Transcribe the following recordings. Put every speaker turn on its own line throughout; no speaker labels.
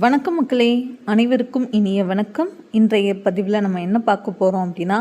வணக்கம் மக்களே, அனைவருக்கும் இனிய வணக்கம். இன்றைய பதிவில் நம்ம என்ன பார்க்க போகிறோம் அப்படின்னா,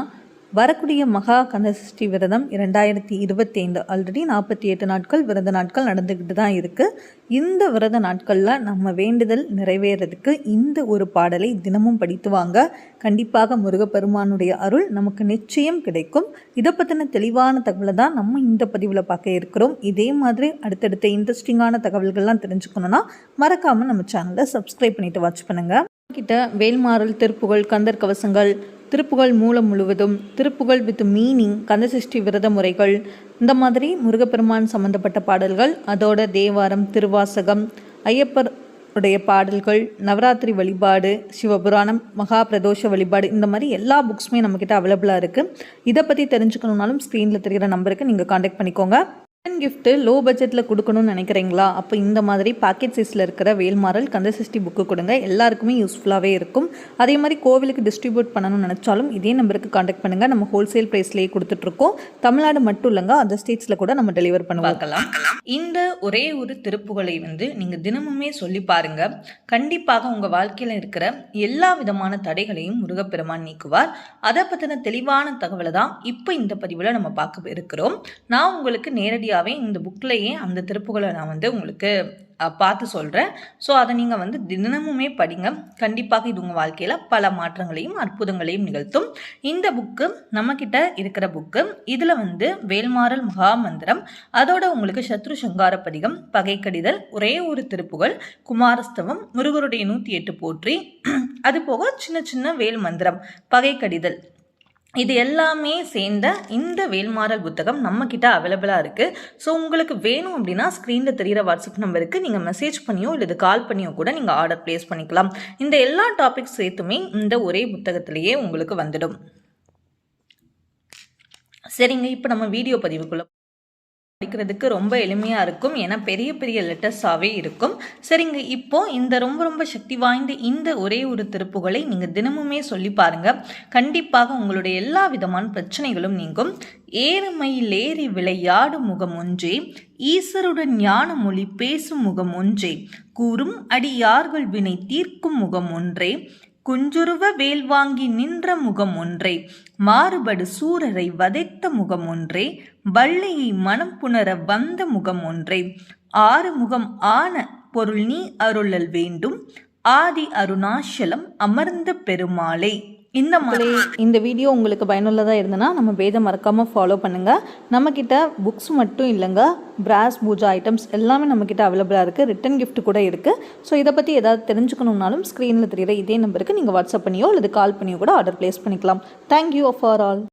வரக்கூடிய மகா கந்தசஷ்டி விரதம் 2025 ஆல்ரெடி 48 நாட்கள் விரத நாட்கள் நடந்துக்கிட்டு தான் இருக்குது. இந்த விரத நாட்களில் நம்ம வேண்டுதல் நிறைவேறதுக்கு இந்த ஒரு பாடலை தினமும் படித்து வாங்க. கண்டிப்பாக முருகப்பெருமானுடைய அருள் நமக்கு நிச்சயம் கிடைக்கும். இதை பற்றின தெளிவான தகவலை தான் நம்ம இந்த பதிவில் பார்க்க இருக்கிறோம். இதே மாதிரி அடுத்தடுத்த இன்ட்ரெஸ்டிங்கான தகவல்கள்லாம் தெரிஞ்சுக்கணுன்னா மறக்காமல் நம்ம சேனலை சப்ஸ்கிரைப் பண்ணிவிட்டு வாட்ச் பண்ணுங்கள். கிட்ட வேல்மாறல், திருப்புகழ், கந்தர் கவசங்கள், திருப்புகழ் மூலம் முழுவதும், திருப்புகழ் வித் மீனிங், கந்தசஷ்டி விரத முறைகள், இந்த மாதிரி முருகப்பெருமான் சம்பந்தப்பட்ட பாடல்கள், அதோட தேவாரம், திருவாசகம், ஐயப்பர் உடைய பாடல்கள், நவராத்திரி வழிபாடு, சிவபுராணம், மகா பிரதோஷ வழிபாடு, இந்த மாதிரி எல்லா புக்ஸுமே நம்மக்கிட்ட அவைலபிளாக இருக்குது. இதை பற்றி தெரிஞ்சுக்கணுன்னாலும் ஸ்க்ரீனில் தெரிகிற நம்பருக்கு நீங்கள் காண்டாக்ட் பண்ணிக்கோங்க. கிஃப்ட்டு லோ பட்ஜெட்டில் கொடுக்கணும்னு நினைக்கிறீங்களா? அப்போ இந்த மாதிரி பாக்கெட் சைஸில் இருக்கிற வேல்மாறல் கந்தசஷ்டி புக்கு கொடுங்க. எல்லாருக்குமே யூஸ்ஃபுல்லாகவே இருக்கும். அதே மாதிரி கோவிலுக்கு டிஸ்ட்ரிபியூட் பண்ணணும்னு நினச்சாலும் இதே நம்பருக்கு காண்டாக்ட் பண்ணுங்கள். நம்ம ஹோல்சேல் ப்ரைஸ்லேயே கொடுத்துட்ருக்கோம். தமிழ்நாடு மட்டும் இல்லைங்க, அந்த ஸ்டேட்ஸில் கூட நம்ம டெலிவர் பண்ணுவாக்கலாம்.
இந்த ஒரே ஒரு திருப்புகளை நீங்கள் தினமுமே சொல்லி பாருங்கள். கண்டிப்பாக உங்கள் வாழ்க்கையில் இருக்கிற எல்லா விதமான தடைகளையும் முருகப்பெருமான் நீக்குவார். அதை பற்றின தெளிவான தகவலை தான் இப்போ இந்த பதிவில் நம்ம பார்க்க இருக்கிறோம். நான் உங்களுக்கு நேரடியாக இந்த புக்லேயே அந்த திருப்புகளை நான் உங்களுக்கு பார்த்து சொல்கிறேன். ஸோ அதை நீங்கள் தினமுமே படிங்க. கண்டிப்பாக இது உங்கள் வாழ்க்கையில் பல மாற்றங்களையும் அற்புதங்களையும் நிகழ்த்தும். இந்த புக்கு நம்மக்கிட்ட இருக்கிற புக்கு. இதில் வேல்மாறல் மகாமந்திரம், அதோட உங்களுக்கு சத்ரு சங்கார பதிகம், பகைக்கடிதல், ஒரே ஒரு திருப்புகள், குமாரஸ்தவம், முருகருடைய 108 போற்றி, அது போக சின்ன சின்ன வேல் மந்திரம், பகைக்கடிதல், இது எல்லாமே சேர்ந்த இந்த வேல்மாறல் புத்தகம் நம்மக்கிட்ட அவைலபிளாக இருக்குது. ஸோ உங்களுக்கு வேணும் அப்படின்னா ஸ்க்ரீனில் தெரிகிற வாட்ஸ்அப் நம்பருக்கு நீங்கள் மெசேஜ் பண்ணியோ இல்லை கால் பண்ணியோ கூட நீங்கள் ஆர்டர் ப்ளேஸ் பண்ணிக்கலாம். இந்த எல்லா டாபிக்ஸ் சேர்த்துமே இந்த ஒரே புத்தகத்திலேயே உங்களுக்கு வந்துடும். சரிங்க, இப்போ நம்ம வீடியோ பதிவுக்குள்ள படிக்கிறதுக்கு ரொம்ப எளிமையாக இருக்கும். ஏன்னா பெரிய பெரிய லெட்டர்ஸாகவே இருக்கும். சரிங்க, இப்போ இந்த ரொம்ப சக்தி வாய்ந்த இந்த ஒரே ஒரு திருப்புகளை நீங்கள் தினமுமே சொல்லி பாருங்கள். கண்டிப்பாக உங்களுடைய எல்லா விதமான பிரச்சனைகளும் நீங்கும். ஏறுமையில் ஏறி விளையாடும் முகம் ஒன்றே, ஈசருடன் ஞான மொழி பேசும் முகம் ஒன்றே, கூறும் அடியார்கள் வினை தீர்க்கும் முகம் ஒன்றே, குஞ்சுருவ வேல் வாங்கி நின்ற முகம் ஒன்றே, மாறுபடு சூரரை வதைத்த முகம் ஒன்றே, வள்ளியை மனம் புணர வந்த முகம் ஒன்றே, ஆறு முகம் ஆன பொருள் நீ அருளல் வேண்டும், ஆதி அருணாச்சலம் அமர்ந்த பெருமாளே.
இந்த வீடியோ உங்களுக்கு பயனுள்ளதாக இருந்ததுன்னா நம்ம பேஜை மறக்காமல் ஃபாலோ பண்ணுங்கள். நம்மக்கிட்ட புக்ஸ் மட்டும் இல்லைங்க, பிராஸ் பூஜா ஐட்டம்ஸ் எல்லாமே நம்மக்கிட்ட அவைலபிளாக இருக்குது. ரிட்டன் கிஃப்ட் கூட இருக்குது. ஸோ இதை பற்றி ஏதாவது தெரிஞ்சுக்கணுன்னாலும் ஸ்க்ரீனில் தெரிகிற இதே நம்பருக்கு நீங்கள் வாட்ஸ்அப் பண்ணியோ அல்லது கால் பண்ணியோ கூட ஆர்டர் ப்ளேஸ் பண்ணிக்கலாம். Thank you for all.